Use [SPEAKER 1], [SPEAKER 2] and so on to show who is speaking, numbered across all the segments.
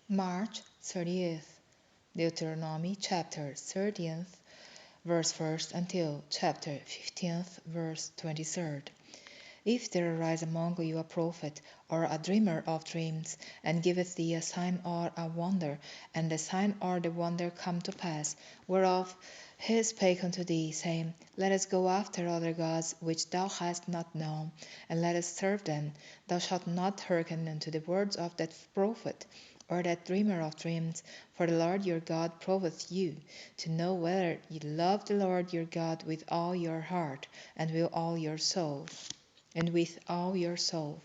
[SPEAKER 1] March 30th, Deuteronomy chapter 30th, verse 1st until chapter 15th, verse 23rd. If there arise among you a prophet or a dreamer of dreams, and giveth thee a sign or a wonder, and the sign or the wonder come to pass, whereof he spake unto thee, saying, Let us go after other gods which thou hast not known, and let us serve them, thou shalt not hearken unto the words of that prophet, or that dreamer of dreams, for the Lord your God proveth you, to know whether ye love the Lord your God with all your heart, and with all your soul and with all your soul.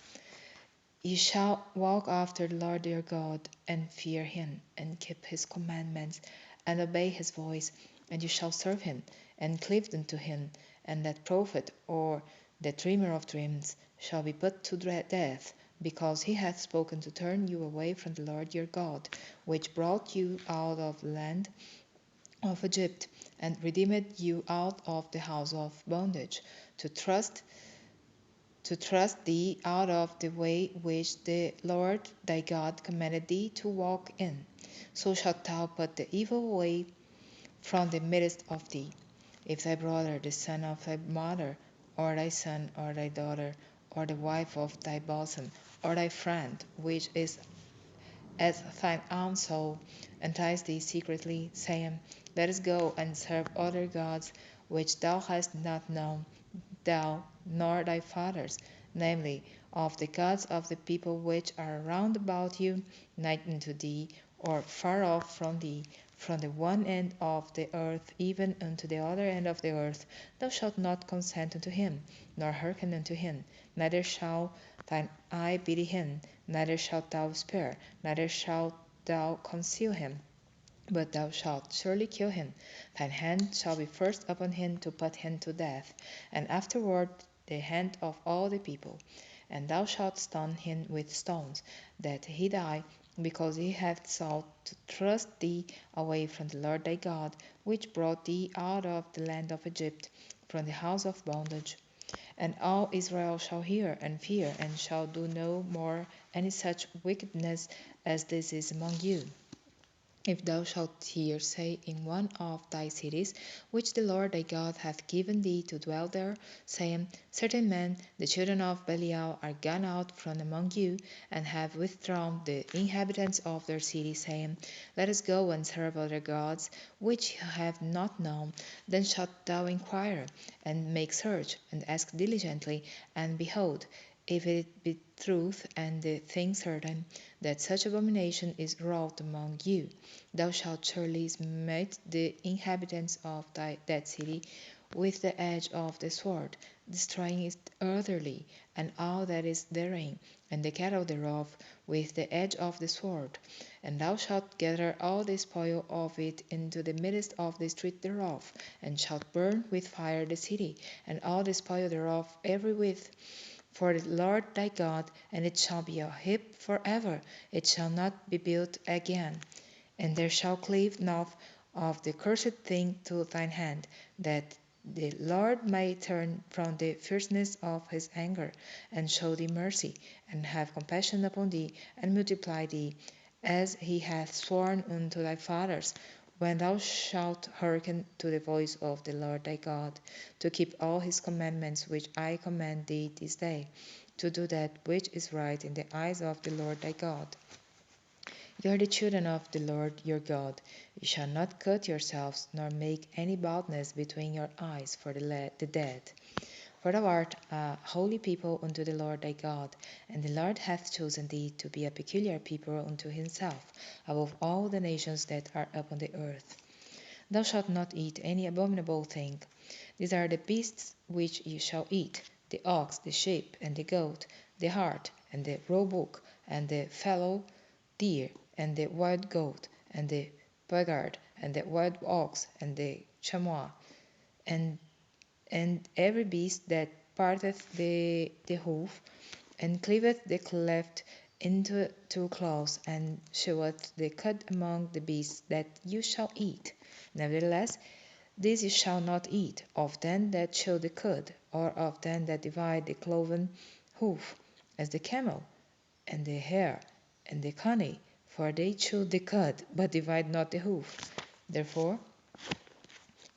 [SPEAKER 1] Ye shall walk after the Lord your God, and fear him, and keep his commandments, and obey his voice, and you shall serve him, and cleave unto him, and that prophet or that dreamer of dreams shall be put to death, because he hath spoken to turn you away from the Lord your God, which brought you out of the land of Egypt, and redeemed you out of the house of bondage, to thrust thee out of the way which the Lord thy God commanded thee to walk in. So shalt thou put the evil way from the midst of thee. If thy brother, the son of thy mother, or thy son, or thy daughter, or the wife of thy bosom, or thy friend, which is as thine own soul, entice thee secretly, saying, Let us go and serve other gods which thou hast not known, thou nor thy fathers, namely, of the gods of the people which are round about you, nigh unto thee, or far off from thee, from the one end of the earth even unto the other end of the earth, thou shalt not consent unto him, nor hearken unto him, neither shall thine eye pity him, neither shalt thou spare, neither shalt thou conceal him. But thou shalt surely kill him. Thine hand shall be first upon him to put him to death, and afterward the hand of all the people. And thou shalt stone him with stones, that he die, because he hath sought to thrust thee away from the Lord thy God, which brought thee out of the land of Egypt, from the house of bondage. And all Israel shall hear and fear, and shall do no more any such wickedness as this is among you. If thou shalt hear say in one of thy cities, which the Lord thy God hath given thee to dwell there, saying, Certain men, the children of Belial, are gone out from among you, and have withdrawn the inhabitants of their city, saying, Let us go and serve other gods, which ye have not known, then shalt thou inquire, and make search, and ask diligently, and behold, if it be truth and the thing certain, that such abomination is wrought among you, thou shalt surely smite the inhabitants of that city with the edge of the sword, destroying it utterly, and all that is therein, and the cattle thereof, with the edge of the sword. And thou shalt gather all the spoil of it into the midst of the street thereof, and shalt burn with fire the city, and all the spoil thereof every whit for the Lord thy God, and it shall be a heap forever, it shall not be built again. And there shall cleave enough of the cursed thing to thine hand, that the Lord may turn from the fierceness of his anger, and show thee mercy, and have compassion upon thee, and multiply thee, as he hath sworn unto thy fathers, when thou shalt hearken to the voice of the Lord thy God, to keep all his commandments which I command thee this day, to do that which is right in the eyes of the Lord thy God. Ye are the children of the Lord your God. You shall not cut yourselves, nor make any baldness between your eyes for the dead. For thou art a holy people unto the Lord thy God, and the Lord hath chosen thee to be a peculiar people unto himself, above all the nations that are upon the earth. Thou shalt not eat any abominable thing. These are the beasts which ye shall eat: the ox, the sheep, and the goat, the hart, and the roebuck, and the fallow deer, and the wild goat, and the pagard, and the wild ox, and the chamois, and every beast that parteth the hoof, and cleaveth the cleft into two claws, and sheweth the cud among the beasts that you shall eat. Nevertheless, these ye shall not eat: of them that shew the cud, or of them that divide the cloven hoof, as the camel, and the hare, and the coney, For they chew the cud, but divide not the hoof. Therefore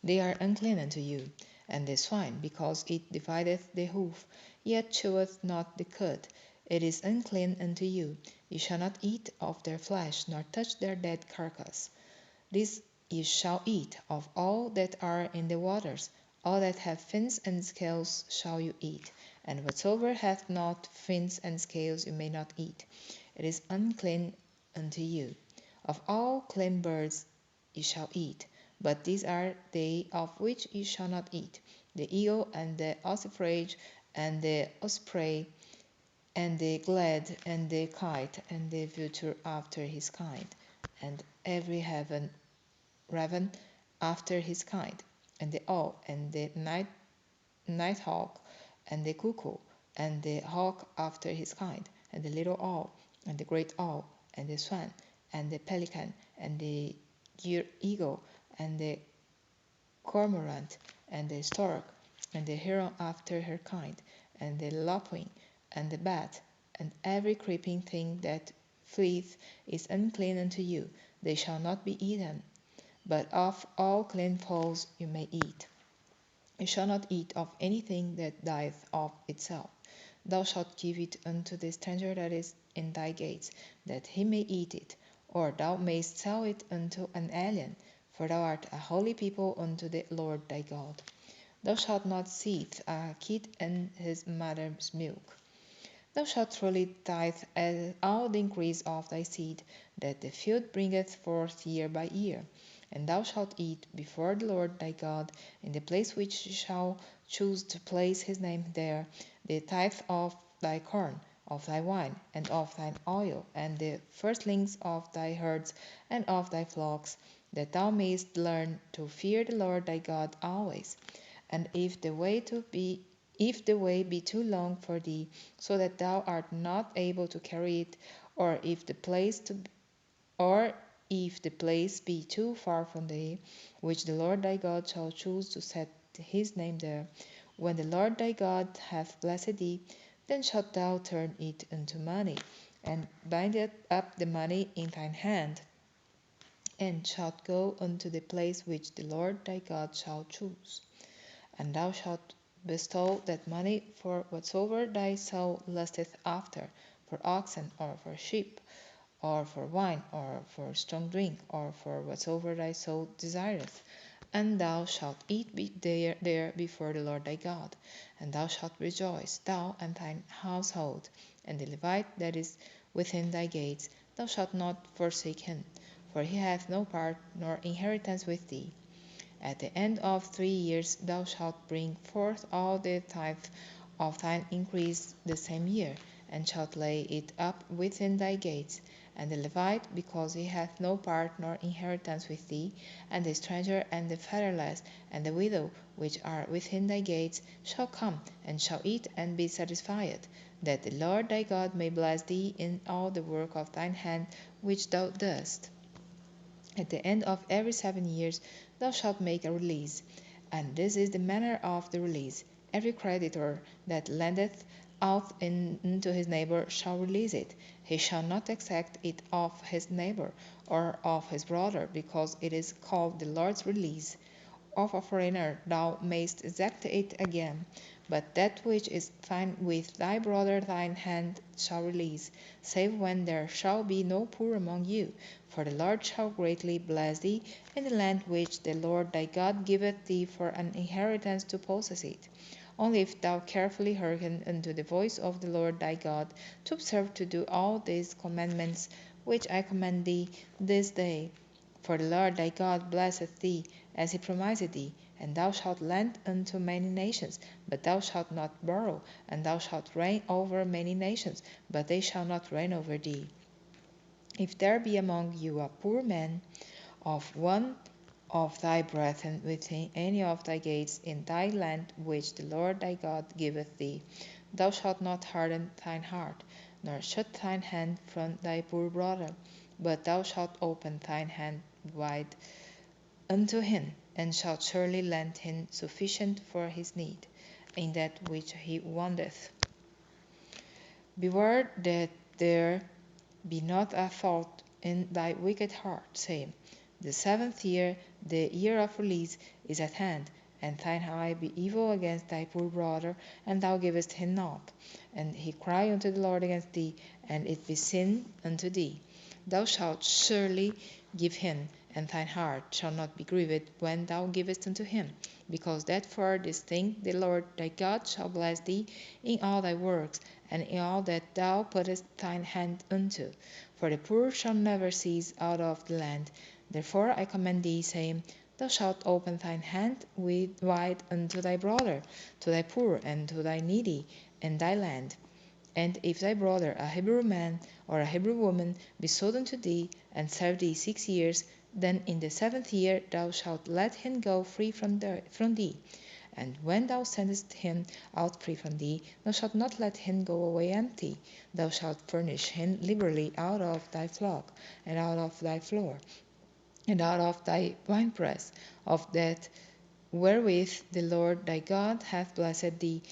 [SPEAKER 1] they are unclean unto you. And the swine, because it divideth the hoof, yet cheweth not the cud, it is unclean unto you. You shall not eat of their flesh, nor touch their dead carcass. This you shall eat of all that are in the waters. All that have fins and scales shall you eat, and whatsoever hath not fins and scales you may not eat. It is unclean unto you. Of all clean birds you shall eat, but these are they of which you shall not eat: the eagle, and the ossifrage, and the osprey, and the glad, and the kite, and the vulture after his kind, and every raven after his kind, and the owl, and the nighthawk, and the cuckoo, and the hawk after his kind, and the little owl, and the great owl, and the swan, and the pelican, and the eagle, and the cormorant, and the stork, and the heron after her kind, and the lapwing, and the bat, and every creeping thing that fleeth is unclean unto you. They shall not be eaten. But of all clean fowls you may eat. You shall not eat of anything that dieth of itself. Thou shalt give it unto the stranger that is in thy gates, that he may eat it, or thou mayst sell it unto an alien, for thou art a holy people unto the Lord thy God. Thou shalt not seethe a kid in his mother's milk. Thou shalt truly tithe all the increase of thy seed, that the field bringeth forth year by year. And thou shalt eat before the Lord thy God, in the place which he shall choose to place his name there, the tithe of thy corn, of thy wine, and of thine oil, and the firstlings of thy herds and of thy flocks, that thou mayst learn to fear the Lord thy God always. And if the way be too long for thee, so that thou art not able to carry it, or if the place be too far from thee, which the Lord thy God shall choose to set his name there, when the Lord thy God hath blessed thee, then shalt thou turn it into money, and bind up the money in thine hand, and shalt go unto the place which the Lord thy God shall choose. And thou shalt bestow that money for whatsoever thy soul lusteth after, for oxen, or for sheep, or for wine, or for strong drink, or for whatsoever thy soul desireth. And thou shalt eat there before the Lord thy God. And thou shalt rejoice, thou and thine household, and the Levite that is within thy gates. Thou shalt not forsake him, for he hath no part nor inheritance with thee. At the end of 3 years thou shalt bring forth all the tithe of thine increase the same year, and shalt lay it up within thy gates. And the Levite, because he hath no part nor inheritance with thee, and the stranger, and the fatherless, and the widow, which are within thy gates, shall come, and shall eat and be satisfied, that the Lord thy God may bless thee in all the work of thine hand which thou dost. At the end of every 7 years thou shalt make a release. And this is the manner of the release: every creditor that lendeth out unto his neighbor shall release it. He shall not exact it of his neighbor, or of his brother, because it is called the Lord's release. Of a foreigner thou mayst exact it again, but that which is thine with thy brother thine hand shall release, save when there shall be no poor among you. For the Lord shall greatly bless thee in the land which the Lord thy God giveth thee for an inheritance to possess it. Only if thou carefully hearken unto the voice of the Lord thy God, to observe to do all these commandments which I command thee this day. For the Lord thy God blesseth thee, as he promised thee. And thou shalt lend unto many nations, but thou shalt not borrow. And thou shalt reign over many nations, but they shall not reign over thee. If there be among you a poor man of one of thy brethren within any of thy gates in thy land which the Lord thy God giveth thee, thou shalt not harden thine heart, nor shut thine hand from thy poor brother, but thou shalt open thine hand wide unto him, and shalt surely lend him sufficient for his need, in that which he wanteth. Beware that there be not a fault in thy wicked heart, saying, The 7th year, the year of release, is at hand, and thine eye be evil against thy poor brother, and thou givest him not. And he cry unto the Lord against thee, and it be sin unto thee. Thou shalt surely give him, and thine heart shall not be grieved when thou givest unto him, because that for this thing the Lord thy God shall bless thee in all thy works, and in all that thou puttest thine hand unto. For the poor shall never cease out of the land. Therefore I command thee, saying, Thou shalt open thine hand wide unto thy brother, to thy poor, and to thy needy in thy land. And if thy brother, a Hebrew man or a Hebrew woman, be sold unto thee, and serve thee 6 years, then in the 7th year thou shalt let him go free from thee. And when thou sendest him out free from thee, thou shalt not let him go away empty. Thou shalt furnish him liberally out of thy flock, and out of thy floor, and out of thy winepress, of that wherewith the Lord thy God hath blessed thee,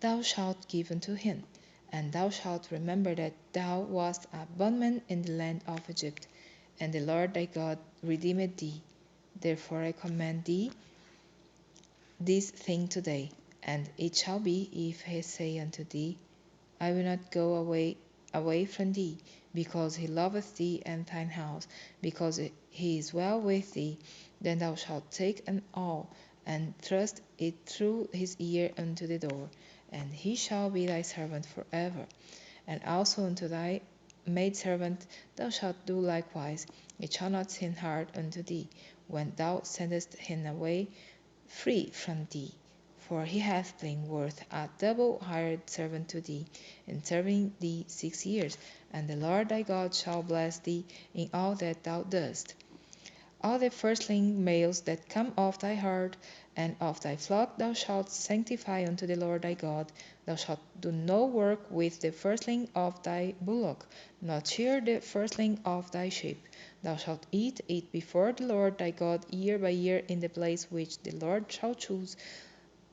[SPEAKER 1] thou shalt give unto him. And thou shalt remember that thou wast a bondman in the land of Egypt, and the Lord thy God redeemed thee. Therefore I command thee this thing today. And it shall be, if he say unto thee, I will not go away from thee, because he loveth thee and thine house, because he is well with thee, then thou shalt take an awl, and thrust it through his ear unto the door, and he shall be thy servant forever. And also unto thy maidservant thou shalt do likewise. It shall not sin hard unto thee, when thou sendest him away free from thee. For he hath been worth a double hired servant to thee, in serving thee 6 years. And the Lord thy God shall bless thee in all that thou doest. All the firstling males that come of thy herd and of thy flock thou shalt sanctify unto the Lord thy God. Thou shalt do no work with the firstling of thy bullock, nor shear the firstling of thy sheep. Thou shalt eat it before the Lord thy God year by year in the place which the Lord shall choose,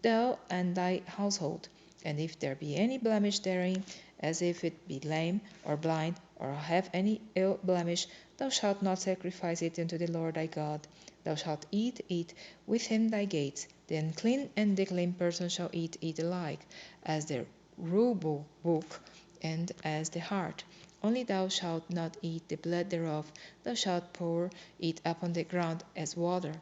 [SPEAKER 1] thou and thy household. And if there be any blemish therein, as if it be lame, or blind, or have any ill blemish, thou shalt not sacrifice it unto the Lord thy God. Thou shalt eat it within thy gates. The unclean and the clean person shall eat it alike, as the book and as the heart. Only thou shalt not eat the blood thereof, thou shalt pour it upon the ground as water.